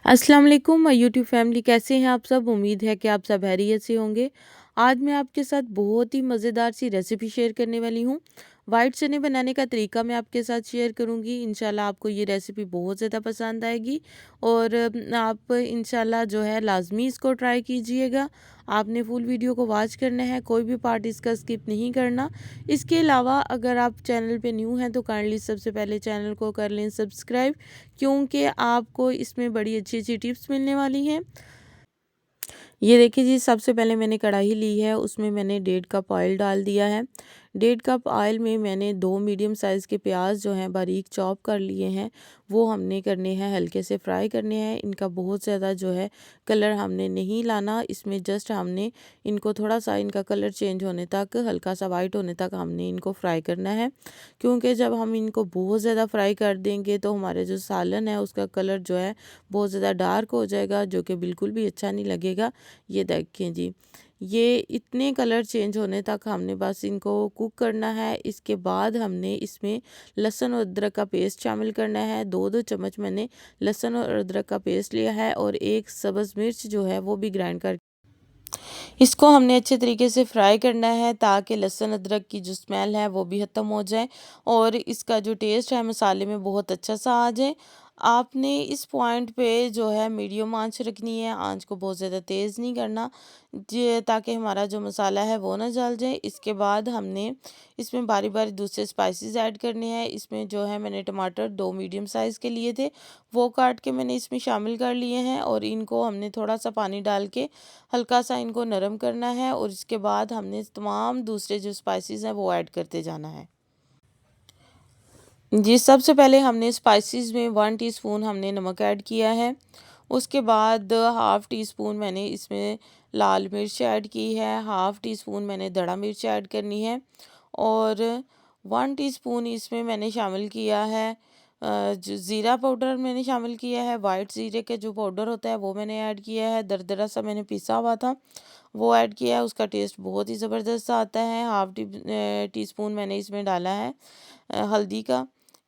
अस्सलाम वालेकुम YouTube family, कैसे हैं आप सब। उम्मीद है कि आप सब खैरियत से होंगे। आज मैं आपके साथ बहुत ही मज़ेदार सी रेसिपी शेयर करने वाली हूँ। वाइट चने बनाने का तरीका मैं आपके साथ शेयर करूँगी। इंशाल्लाह आपको ये रेसिपी बहुत ज़्यादा पसंद आएगी और आप इंशाल्लाह जो है लाजमी इसको ट्राई कीजिएगा। आपने फुल वीडियो को वॉच करना है, कोई भी पार्ट इसका स्किप नहीं करना। इसके अलावा अगर आप चैनल पे न्यू हैं तो काइंडली सबसे पहले चैनल को कर लें सब्सक्राइब, क्योंकि आपको इसमें बड़ी अच्छी-अच्छी टिप्स मिलने वाली हैं। ये देखिए जी, सबसे पहले मैंने कढ़ाई ली है, उसमें मैंने 1.5 कप ऑयल डाल दिया है। 1.5 कप ऑयल में मैंने 2 मीडियम साइज़ के प्याज जो हैं बारीक चॉप कर लिए हैं, वो हमने करने हैं, हल्के से फ्राई करने हैं। इनका बहुत ज़्यादा जो है कलर हमने नहीं लाना, इसमें जस्ट हमने इनको थोड़ा सा इनका कलर चेंज होने तक, हल्का सा वाइट होने तक हमने इनको फ्राई करना है। क्योंकि जब हम इनको बहुत ज़्यादा फ्राई कर देंगे तो हमारे जो सालन है उसका कलर जो है बहुत ज़्यादा डार्क हो जाएगा, जो कि बिल्कुल भी अच्छा नहीं लगेगा। ये देखें जी, ये इतने कलर चेंज होने तक हमने बस इनको कुक करना है। इसके बाद हमने इसमें लहसुन और अदरक का पेस्ट शामिल करना है। 2-2 चम्मच मैंने लहसुन और अदरक का पेस्ट लिया है और एक सब्ज़ मिर्च जो है वो भी ग्राइंड कर इसको हमने अच्छे तरीके से फ्राई करना है, ताकि लहसुन अदरक की जो स्मेल है वो भी ख़त्म हो जाए और इसका जो टेस्ट है मसाले में बहुत अच्छा सा आ जाए। आपने इस पॉइंट पे जो है मीडियम आंच रखनी है, आंच को बहुत ज़्यादा तेज़ नहीं करना जे, ताकि हमारा जो मसाला है वो ना जल जाए। इसके बाद हमने इसमें बारी बारी दूसरे स्पाइसेस ऐड करने हैं। इसमें जो है मैंने टमाटर 2 मीडियम साइज़ के लिए थे, वो काट के मैंने इसमें शामिल कर लिए हैं और इनको हमने थोड़ा सा पानी डाल के हल्का सा इनको नरम करना है और इसके बाद हमने तमाम दूसरे जो स्पाइसेस हैं वो ऐड करते जाना है। जी, सबसे पहले हमने स्पाइसेस में 1 टीस्पून हमने नमक ऐड किया है। उसके बाद हाफ़ टी स्पून मैंने इसमें लाल मिर्च ऐड की है, हाफ़ टी स्पून मैंने दड़ा मिर्च ऐड करनी है और 1 टीस्पून इसमें मैंने शामिल किया है जो ज़ीरा पाउडर मैंने शामिल किया है। वाइट ज़ीरे का जो पाउडर होता है वो मैंने ऐड किया है, दरदरा सा मैंने पिसा हुआ था, वो ऐड किया है। उसका टेस्ट बहुत ही ज़बरदस्त आता है। हाफ़ टीस्पून मैंने इसमें डाला है हल्दी का,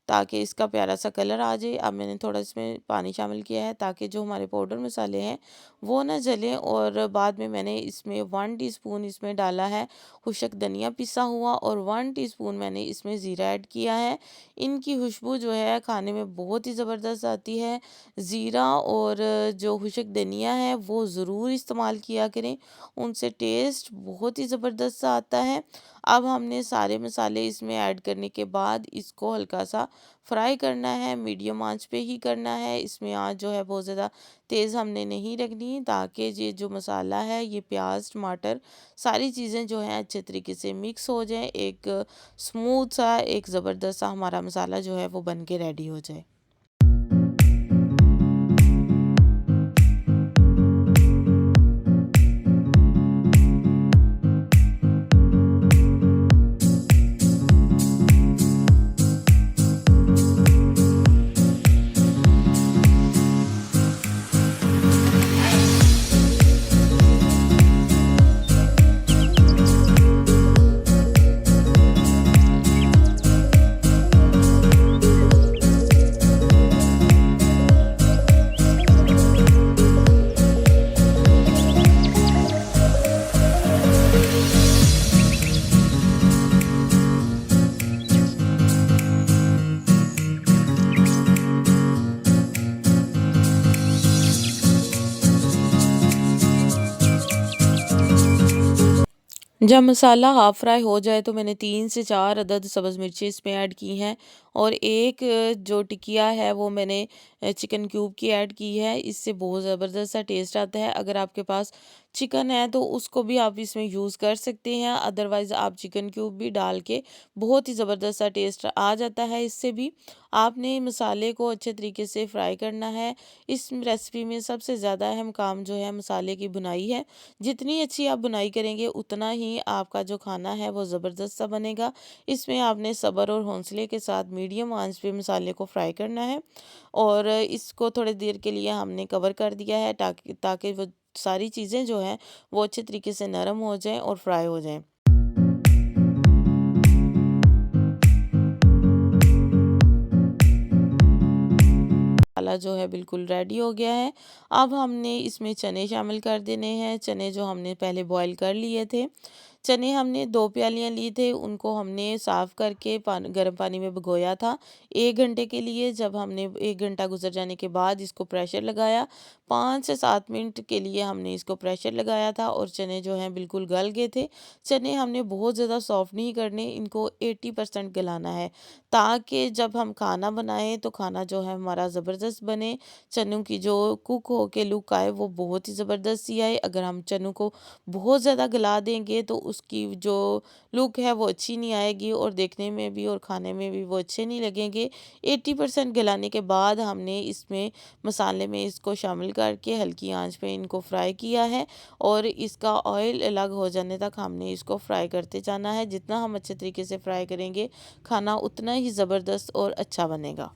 ताकि इसका प्यारा सा कलर आ जाए। अब मैंने थोड़ा इसमें पानी शामिल किया है, ताकि जो हमारे पाउडर मसाले हैं वो ना जलें और बाद में मैंने इसमें 1 टीस्पून इसमें डाला है खुशक धनिया पिसा हुआ और 1 टीस्पून मैंने इसमें ज़ीरा ऐड किया है। इनकी खुशबू जो है खाने में बहुत ही ज़बरदस्त आती है। ज़ीरा और जो खुशक धनिया है वो ज़रूर इस्तेमाल किया करें, उनसे टेस्ट बहुत ही ज़बरदस्त सा आता है। अब हमने सारे मसाले इसमें ऐड करने के बाद इसको हल्का सा फ्राई करना है, मीडियम आंच पे ही करना है। इसमें आंच जो है बहुत ज़्यादा तेज़ हमने नहीं रखनी, ताकि ये जो मसाला है, ये प्याज टमाटर सारी चीज़ें जो हैं अच्छे तरीके से मिक्स हो जाएं, एक स्मूथ सा एक ज़बरदस्त सा हमारा मसाला जो है वो बन के रेडी हो जाए। जब मसाला हाफ फ्राई हो जाए तो मैंने 3 से 4 अदद सब्ज़ मिर्ची इसमें ऐड की हैं और एक जो टिकिया है वो मैंने चिकन क्यूब की ऐड की है। इससे बहुत ज़बरदस्त सा टेस्ट आता है। अगर आपके पास चिकन है तो उसको भी आप इसमें यूज़ कर सकते हैं, अदरवाइज़ आप चिकन क्यूब भी डाल के बहुत ही ज़बरदस्त सा टेस्ट आ जाता है। इससे भी आपने मसाले को अच्छे तरीके से फ्राई करना है। इस रेसिपी में सबसे ज़्यादा अहम काम जो है मसाले की भुनाई है। जितनी अच्छी आप बुनाई करेंगे उतना ही आपका जो खाना है वो ज़बरदस्त सा बनेगा। इसमें आपने सब्र और हौसले के साथ मीडियम आंच पे मसाले को फ्राई करना है और इसको थोड़ी देर के लिए हमने कवर कर दिया है, ताकि ताकि वो सारी चीज़ें जो हैं वो अच्छे तरीके से नरम हो जाएं और फ्राई हो जाएं। मसाला जो है बिल्कुल रेडी हो गया है। अब हमने इसमें चने शामिल कर देने हैं। चने जो हमने पहले बॉईल कर लिए थे। चने हमने 2 प्यालियाँ ली थे, उनको हमने साफ़ करके गर्म पानी में भिगोया था 1 घंटे के लिए। जब हमने 1 घंटा गुज़र जाने के बाद इसको प्रेशर लगाया, 5 से 7 मिनट के लिए हमने इसको प्रेशर लगाया था और चने जो हैं बिल्कुल गल गए थे। चने हमने बहुत ज़्यादा सॉफ्ट नहीं करने, इनको 80% गलाना है, ताकि जब हम खाना बनाएँ तो खाना जो है हमारा ज़बरदस्त बने। चनों की जो कुक होके लुक आए वो बहुत ही ज़बरदस्त सी आए। अगर हम चनों को बहुत ज़्यादा गला देंगे तो उसकी जो लुक है वो अच्छी नहीं आएगी और देखने में भी और खाने में भी वो अच्छे नहीं लगेंगे। 80% गलाने के बाद हमने इसमें मसाले में इसको शामिल करके हल्की आंच पे इनको फ्राई किया है और इसका ऑयल अलग हो जाने तक हमने इसको फ्राई करते जाना है। जितना हम अच्छे तरीके से फ्राई करेंगे, खाना उतना ही ज़बरदस्त और अच्छा बनेगा।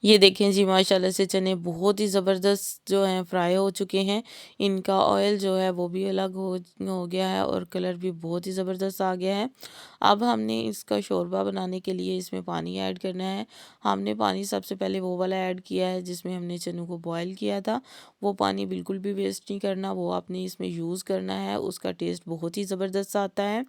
ये देखें जी, माशाल्लाह से चने बहुत ही ज़बरदस्त जो हैं फ्राई हो चुके हैं। इनका ऑयल जो है वो भी अलग हो गया है और कलर भी बहुत ही ज़बरदस्त आ गया है। अब हमने इसका शोरबा बनाने के लिए इसमें पानी ऐड करना है। हमने पानी सबसे पहले वो वाला ऐड किया है जिसमें हमने चनों को बॉयल किया था। वो पानी बिल्कुल भी वेस्ट नहीं करना, वो आपने इसमें यूज़ करना है। उसका टेस्ट बहुत ही ज़बरदस्त आता है।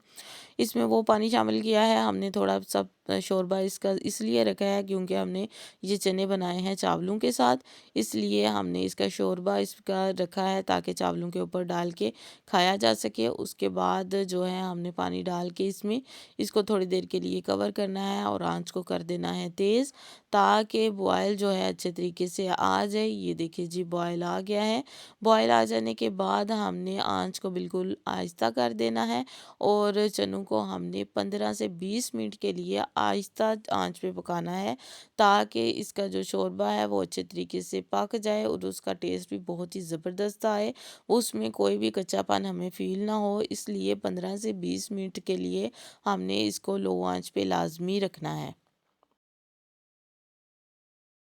इसमें वो पानी शामिल किया है। हमने थोड़ा सा शोरबा इसका इसलिए रखा है क्योंकि हमने ये चने बनाए हैं चावलों के साथ, इसलिए हमने इसका शोरबा इसका रखा है ताकि चावलों के ऊपर डाल के खाया जा सके। उसके बाद जो है हमने पानी डाल के इसमें इसको थोड़ी देर के लिए कवर करना है और आंच को कर देना है तेज़, ताकि बॉयल जो है अच्छे तरीके से आ जाए। ये देखिए जी, बॉयल आ गया है। बॉयल आ जाने के बाद हमने आंच को बिल्कुल आहिस्ता कर देना है और चनों को हमने 15 से 20 मिनट के लिए आहिस्ता आंच पे पकाना है, ताकि इसका जो शोरबा है वो अच्छे तरीके से पक जाए और उसका टेस्ट भी बहुत ही ज़बरदस्त आए। उसमें कोई भी कच्चापन हमें फ़ील ना हो, इसलिए 15 से 20 मिनट के लिए हमने इसको लो आंच पे लाज़मी रखना है।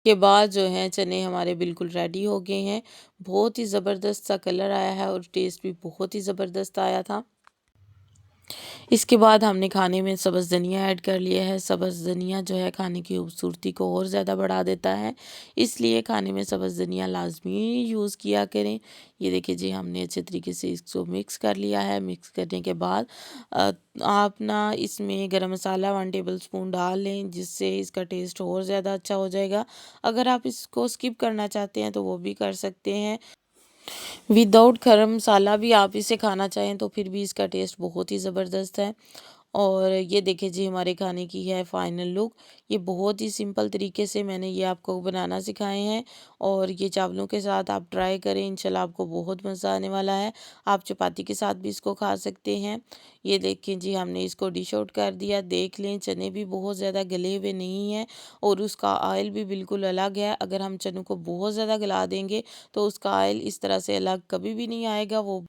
के बाद जो है चने हमारे बिल्कुल रेडी हो गए हैं। बहुत ही ज़बरदस्त सा कलर आया है और टेस्ट भी बहुत ही ज़बरदस्त आया था। इसके बाद हमने खाने में सब्ज़ धनिया ऐड कर लिया है। सब्ज़ धनिया जो है खाने की खूबसूरती को और ज़्यादा बढ़ा देता है, इसलिए खाने में सब्ज़ धनिया लाज़मी यूज़ किया करें। ये देखिए जी, हमने अच्छे तरीके से इसको मिक्स कर लिया है। मिक्स करने के बाद आप ना इसमें गरम मसाला 1 टेबलस्पून डाल लें, जिससे इसका टेस्ट और ज़्यादा अच्छा हो जाएगा। अगर आप इसको स्किप करना चाहते हैं तो वो भी कर सकते हैं। विदाउट गरम मसाला भी आप इसे खाना चाहें तो फिर भी इसका टेस्ट बहुत ही ज़बरदस्त है। और ये देखिए जी, हमारे खाने की है फाइनल लुक। ये बहुत ही सिंपल तरीके से मैंने ये आपको बनाना सिखाए हैं और ये चावलों के साथ आप ट्राई करें, इंशाल्लाह आपको बहुत मज़ा आने वाला है। आप चपाती के साथ भी इसको खा सकते हैं। ये देखिए जी, हमने इसको डिश आउट कर दिया। देख लें, चने भी बहुत ज़्यादा गले हुए नहीं हैं और उसका ऑयल भी बिल्कुल अलग है। अगर हम चनों को बहुत ज़्यादा गला देंगे तो उसका ऑयल इस तरह से अलग कभी भी नहीं आएगा। वो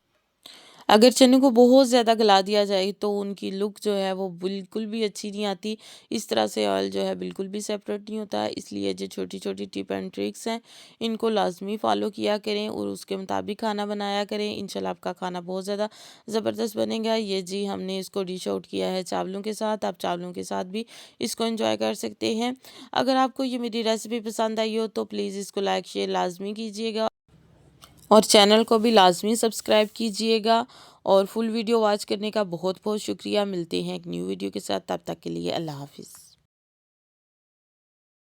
अगर चने को बहुत ज़्यादा गला दिया जाए तो उनकी लुक जो है वो बिल्कुल भी अच्छी नहीं आती। इस तरह से ऑयल जो है बिल्कुल भी सेपरेट नहीं होता है। इसलिए जो छोटी-छोटी टिप एंड ट्रिक्स हैं, इनको लाज़मी फ़ॉलो किया करें और उसके मुताबिक खाना बनाया करें। इंशाल्लाह आपका खाना बहुत ज़्यादा ज़बरदस्त बनेगा। ये जी, हमने इसको डिश आउट किया है चावलों के साथ। आप चावलों के साथ भी इसको एंजॉय कर सकते हैं। अगर आपको ये मेरी रेसिपी पसंद आई हो तो प्लीज़ इसको लाइक शेयर लाज़मी कीजिएगा और चैनल को भी लाज़मी सब्सक्राइब कीजिएगा और फुल वीडियो वॉच करने का बहुत बहुत शुक्रिया। मिलते हैं एक न्यू वीडियो के साथ, तब तक के लिए अल्लाह हाफ़िज़।